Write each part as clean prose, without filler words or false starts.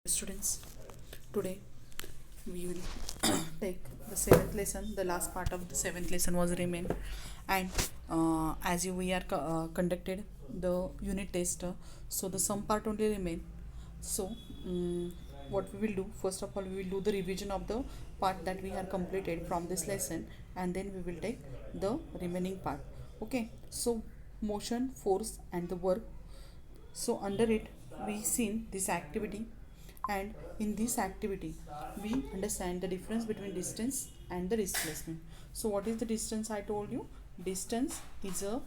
Students, today we will take the seventh lesson. The last part of the seventh lesson was remain, and as you we are conducted the unit test, so the some part only remain. So what we will do, first of all, we will do the revision of the part that we have completed from this lesson, and then we will take the remaining part. Okay, so motion, force, and the work. So under it we seen this activity, and in this activity we understand the difference between distance and the displacement. So what is the distance? I told you distance is a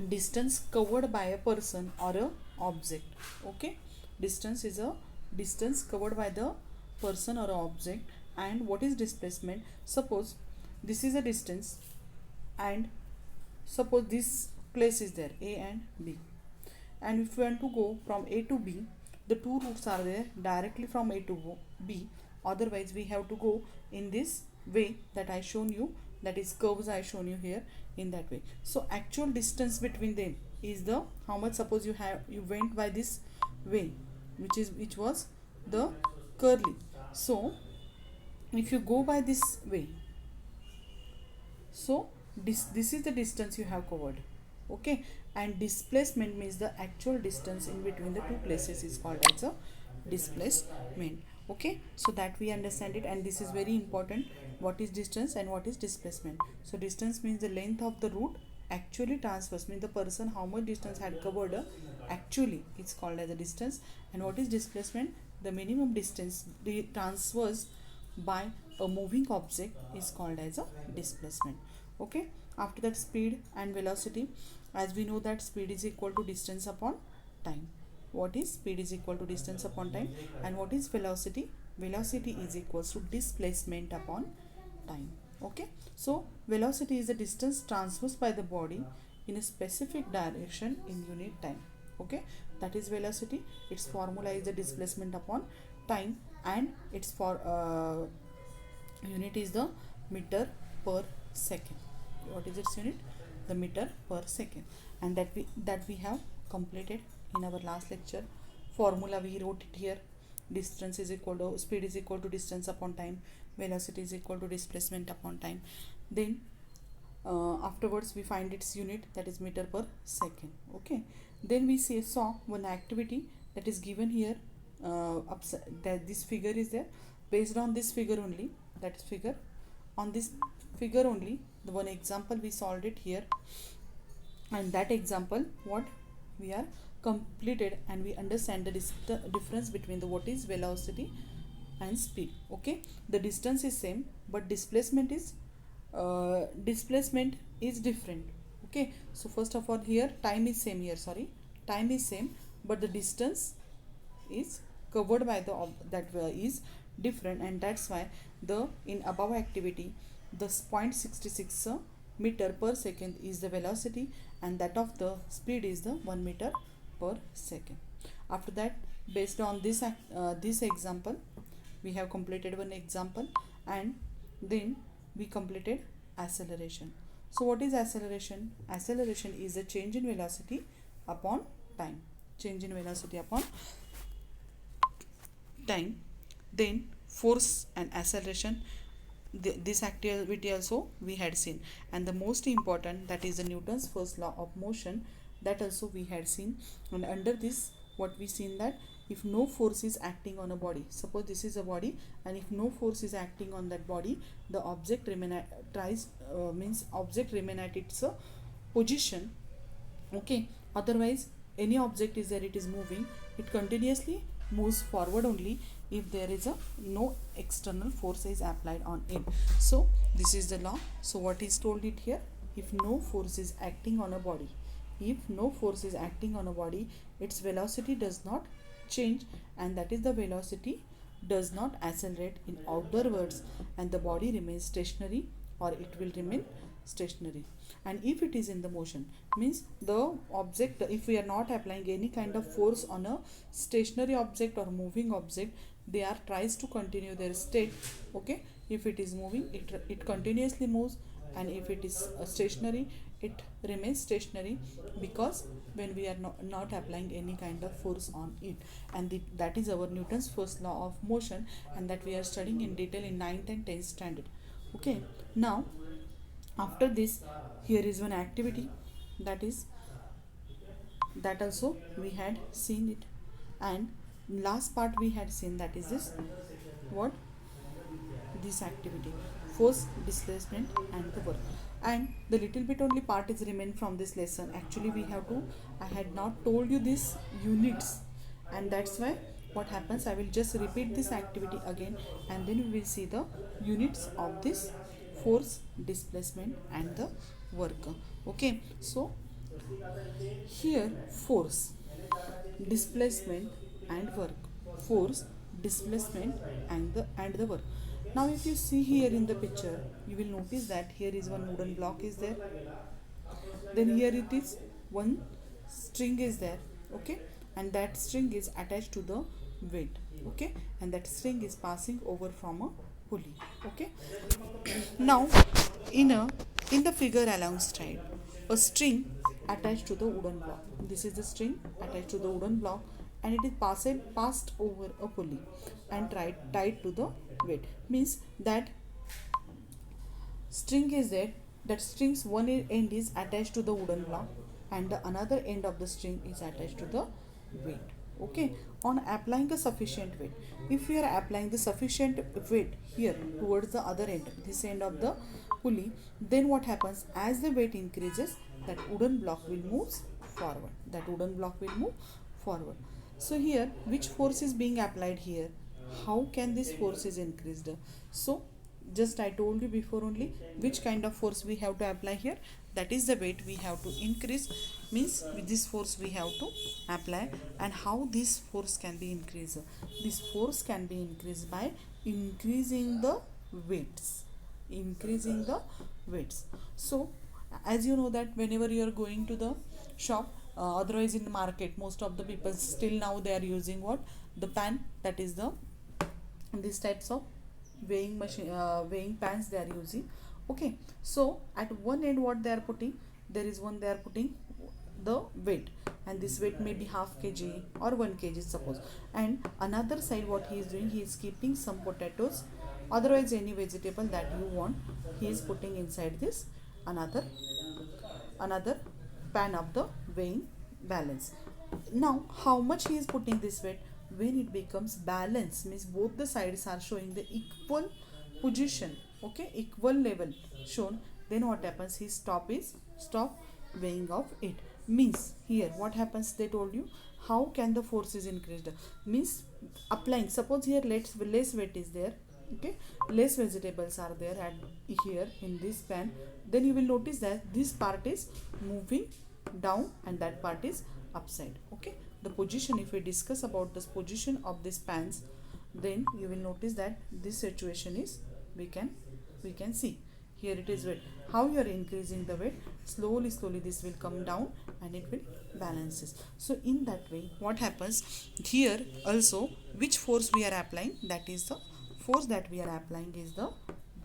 distance covered by a person or a object. Okay, distance is a distance covered by the person or a object. And what is displacement? Suppose this is a distance, and suppose this place is there, A and B, and if we want to go from A to B, the two routes are there directly from A to B. Otherwise we have to go in this way that I shown you, that is curves I shown you here, in that way. So actual distance between them is the how much. Suppose you went by this way, which was the curly. So if you go by this way, so this is the distance you have covered. Okay, and displacement means the actual distance in between the two places is called as a displacement. Okay, so that we understand it, and this is very important, what is distance and what is displacement. So distance means the length of the route actually transfers, means the person how much distance had covered, actually it's called as a distance. And what is displacement? The minimum distance transfers by a moving object is called as a displacement. Okay, after that, speed and velocity. As we know that speed is equal to distance upon time. What is speed? Is equal to distance upon time. And what is velocity? Velocity is equals to displacement upon time. Okay, so velocity is the distance transversed by the body in a specific direction in unit time. Okay, that is velocity. Its formula is the displacement upon time, and its for unit is the meter per second. What is its unit? The meter per second. And that we have completed in our last lecture. Formula we wrote it here. Distance is equal to speed is equal to distance upon time. Velocity is equal to displacement upon time. Then afterwards we find its unit, that is meter per second. Okay, then we saw one activity that is given here. That this figure is there. Based on this figure only, that is figure, on this figure only, the one example we solved it here, and that example what we are completed, and we understand the difference between the what is velocity and speed. Okay, the distance is same, but displacement is different. Okay, so first of all, here time is same, here sorry, time is same, but the distance is covered by the is different, and that's why the in above activity the 0.66 meter per second is the velocity, and that of the speed is the 1 meter per second. After that, based on this example, we have completed one example, and then we completed acceleration. So what is acceleration? Acceleration is a change in velocity upon time. Change in velocity upon time. Then force and acceleration, this activity also we had seen, and the most important, that is the Newton's first law of motion, that also we had seen. And under this, what we seen, that if no force is acting on a body, suppose this is a body, and if no force is acting on that body, the object remain at its position. Okay, otherwise any object is there, it is moving, it continuously moves forward only if there is a no external force is applied on it. So this is the law. So what is told it here? If no force is acting on a body, its velocity does not change, and that is the velocity does not accelerate. In other words, and the body remains stationary, or it will remain stationary. And if it is in the motion, means the object, if we are not applying any kind of force on a stationary object or moving object, they are tries to continue their state. Okay, if it is moving, it continuously moves, and if it is stationary, it remains stationary because when we are not applying any kind of force on it, and that is our Newton's first law of motion, and that we are studying in detail in 9th and 10th standard. Okay, now after this, here is one activity, that is, that also we had seen it, and last part we had seen, that is this, what, this activity, force, displacement and the work. And the little bit only part is remain from this lesson. Actually we have to, I had not told you this units, and that's why what happens, I will just repeat this activity again, and then we will see the units of this force, displacement and the work. Okay, so here force, displacement and work, force, displacement and the work. Now if you see here in the picture, you will notice that here is one wooden block is there, then here it is one string is there. Okay, and that string is attached to the weight. Okay, and that string is passing over from a pulley. Okay, now in the figure alongside, a string attached to the wooden block, this is the string attached to the wooden block, and it is passed over a pulley and tied to the weight. Means that string is there, that string's one end is attached to the wooden block and the another end of the string is attached to the weight. Okay, on applying a sufficient weight, if we are applying the sufficient weight here towards the other end, this end of the pulley, then what happens, as the weight increases, that wooden block will move forward, that wooden block will move forward. So here which force is being applied here, how can this force is increased? So just I told you before only which kind of force we have to apply here, that is the weight we have to increase. Means with this force we have to apply, and how this force can be increased, this force can be increased by increasing the weights, increasing the weights. So as you know that whenever you are going to the shop, otherwise in the market, most of the people still now they are using what, the pan, that is the these types of weighing machine, weighing pans they are using. Okay, so at one end what they are putting, there is one they are putting the weight, and this weight may be half kg or 1 kg suppose, and another side what he is doing, he is keeping some potatoes, otherwise any vegetable that you want, he is putting inside this another pan of the weighing balance. Now how much he is putting this weight, when it becomes balance, means both the sides are showing the equal position, okay, equal level shown, then what happens, his stop weighing of it. Means here what happens, they told you how can the force is increased, means applying, suppose here less weight is there, okay, less vegetables are there at here in this pan, then you will notice that this part is moving down and that part is upside. Okay, the position, if we discuss about this position of these pans, then you will notice that this situation is, we can see here it is weight, how you are increasing the weight, slowly this will come down and it will balances. So in that way what happens here also, which force we are applying, that is the force that we are applying is the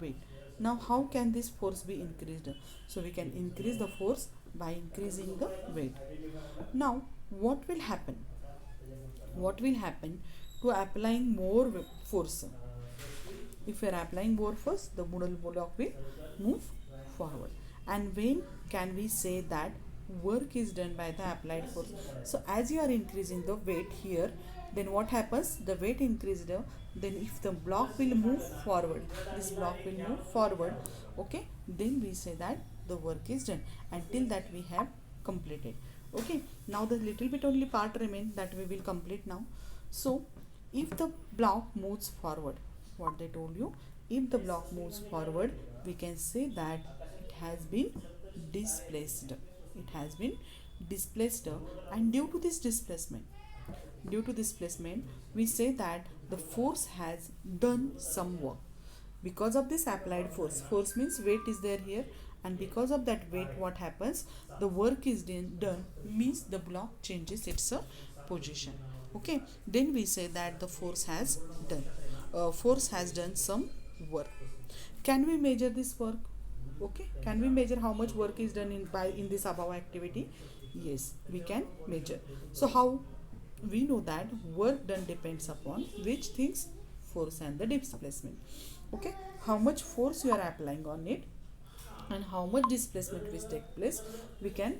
weight. Now how can this force be increased, so we can increase the force by increasing the weight. Now what will happen to applying more force, if we are applying more force, the wooden block will move forward. And when can we say that work is done by the applied force? So as you are increasing the weight here, then what happens, the weight increased, then if the block will move forward, this block will move forward, okay, then we say that the work is done, until that we have completed. Okay, now the little bit only part remain, that we will complete now. So if the block moves forward, what they told you, if the block moves forward, we can say that it has been displaced, and due to this displacement, we say that the force has done some work. Because of this applied force means weight is there here, and because of that weight what happens, the work is done, means the block changes its position. Okay, then we say that the force has done some work. Can we measure this work? Okay, can we measure how much work is done in this above activity? Yes, we can measure. So how we know that work done depends upon which things? Force and the displacement. Okay, how much force you are applying on it and how much displacement will take place, we can,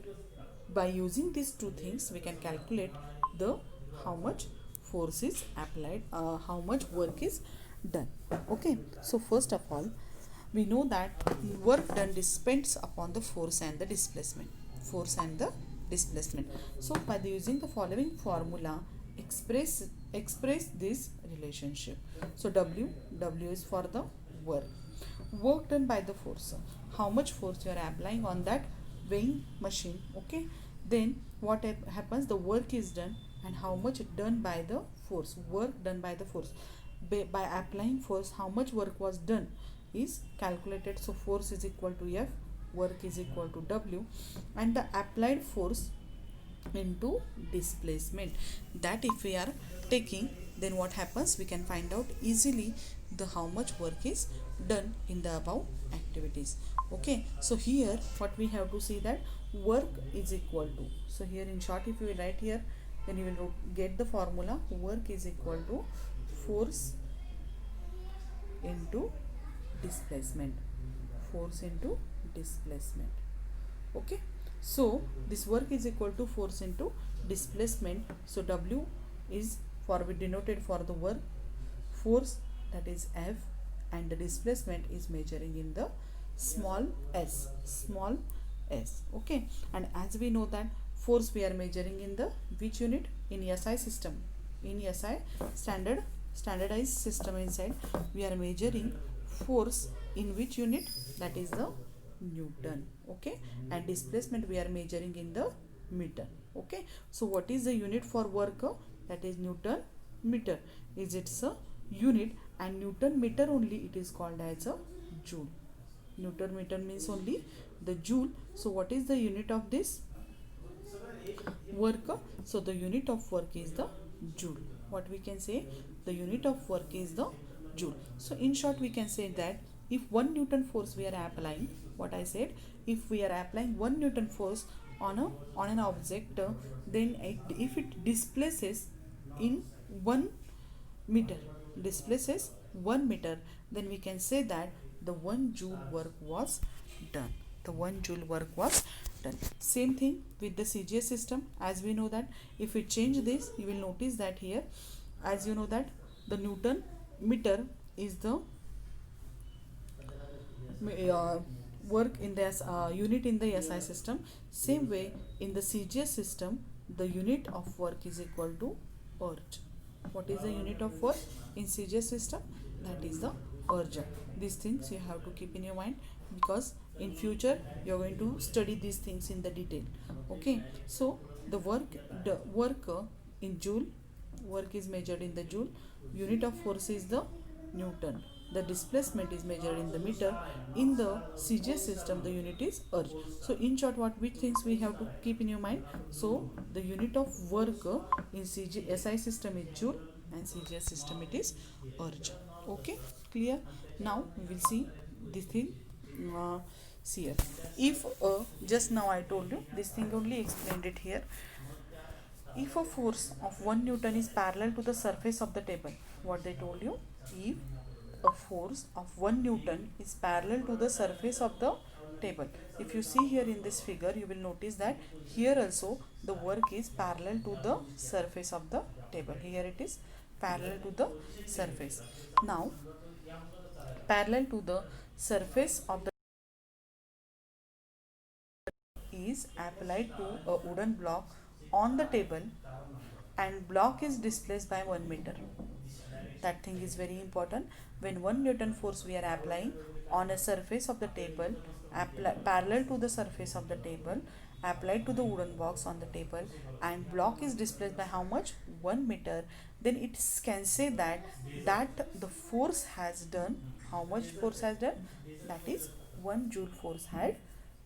by using these two things, we can calculate the how much force is applied, how much work is done. Okay, so first of all, we know that work done depends upon the force and the displacement. Force and the displacement. So by using the following formula, express this relationship. So W is for the work done by the force, how much force you are applying on that weighing machine. Okay, then what happens, the work is done and how much done by the force, work done by the force. By applying force, how much work was done is calculated. So force is equal to F, work is equal to W, and the applied force into displacement, that if we are taking, then what happens, we can find out easily the how much work is done in the above activities. Okay, so here what we have to see, that work is equal to, so here in short if you will write here, then you will get the formula, work is equal to force into displacement, force into displacement. Okay, so this work is equal to force into displacement. So W is for, we denoted for the work, force, that is F, and the displacement is measuring in the small s, small s. Okay, and as we know that force we are measuring in the which unit, in SI system, in SI standardized system inside, we are measuring force in which unit, that is the Newton. Okay, and displacement we are measuring in the meter. Okay, so what is the unit for work? That is Newton meter is its a unit, and Newton meter only it is called as a joule. Newton meter means only the joule. So what is the unit of this work? So the unit of work is the joule. What we can say, the unit of work is the joule. So in short we can say that if 1 Newton force we are applying, what I said, if we are applying 1 Newton force on an object, then if it displaces in 1 meter, displaces 1 meter, then we can say that the 1 joule work was done, the 1 joule work was done. Same thing with the CGS system. As we know that if we change this, you will notice that here, as you know that the Newton meter is the work in the unit in the SI system. Same way in the CGS system, the unit of work is equal to urge. What is the unit of work in CGS system? That is the urge. These things you have to keep in your mind, because in future you are going to study these things in the detail. Okay, so the work in joule, work is measured in the joule, unit of force is the Newton, the displacement is measured in the meter. In the CGS system the unit is urge. So in short, what which things we have to keep in your mind, so the unit of work in SI system is joule, and CGS system it is urge. Okay, clear? Now we will see this thing. See here, if just now I told you this thing, only explained it here. If a force of 1 Newton is parallel to the surface of the table, what they told you, if a force of 1 Newton is parallel to the surface of the table. If you see here in this figure, you will notice that here also the work is parallel to the surface of the table. Here it is parallel to the surface. Now, parallel to the surface of the is applied to a wooden block on the table, and block is displaced by 1 meter. That thing is very important. When 1 Newton force we are applying on a surface of the table, parallel to the surface of the table, applied to the wooden box on the table, and block is displaced by how much, 1 meter, then it can say that the force has done, how much force has done, that is 1 joule force had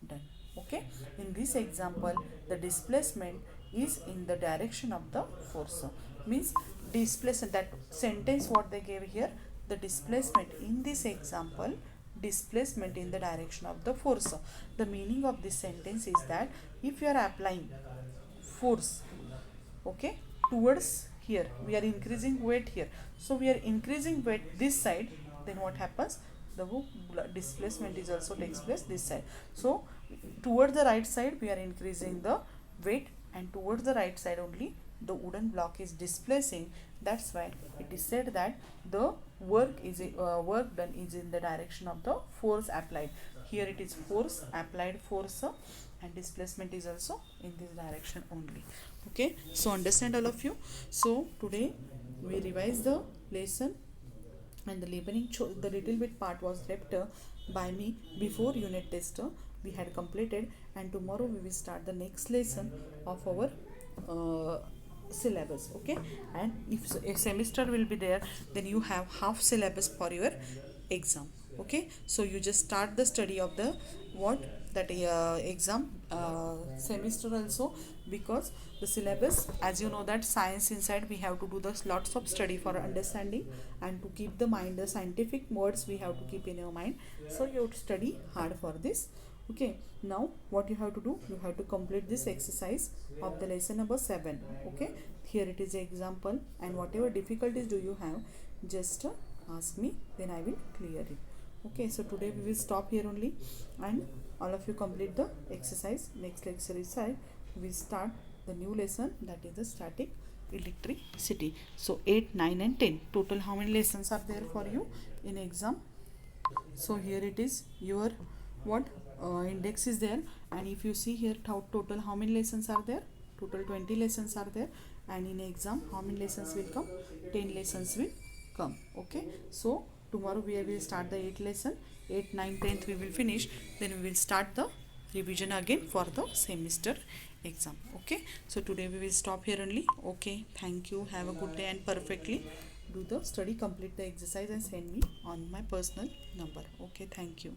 done. Okay, in this example the displacement is in the direction of the force, means displacement, that sentence what they gave here, the displacement in this example, displacement in the direction of the force. The meaning of this sentence is that if you are applying force, okay, towards here, we are increasing weight here, so we are increasing weight this side, then what happens, the displacement is also takes place this side. So towards the right side we are increasing the weight, and towards the right side only the wooden block is displacing. That's why it is said that the work done is in the direction of the force applied. Here it is force applied, force, and displacement is also in this direction only. Okay, so understand all of you. So today we revise the lesson, and the labeling the little bit part was left by me before unit test we had completed, and tomorrow we will start the next lesson of our syllabus. Okay, and if a semester will be there, then you have half syllabus for your exam. Okay, so you just start the study of the what that exam semester also, because the syllabus, as you know that science inside we have to do the lots of study for understanding, and to keep the mind the scientific words we have to keep in your mind, so you have to study hard for this. Okay, now what you have to do, you have to complete this exercise of the lesson number 7. Okay, here it is example, and whatever difficulties do you have, just ask me, then I will clear it. Okay, so today we will stop here only, and all of you complete the exercise. Next lecture is we start the new lesson, that is the static electricity. So 8, 9 and 10 total how many lessons are there for you in exam? So here it is your what index is there, and if you see here total how many lessons are there, total 20 lessons are there, and in exam how many lessons will come, 10 lessons will come. Okay, so tomorrow we will start the 8 lesson, 8, 9, 10th we will finish, then we will start the revision again for the semester exam. Okay, so today we will stop here only. Okay, thank you, have a good day, and perfectly do the study, complete the exercise and send me on my personal number. Okay, thank you.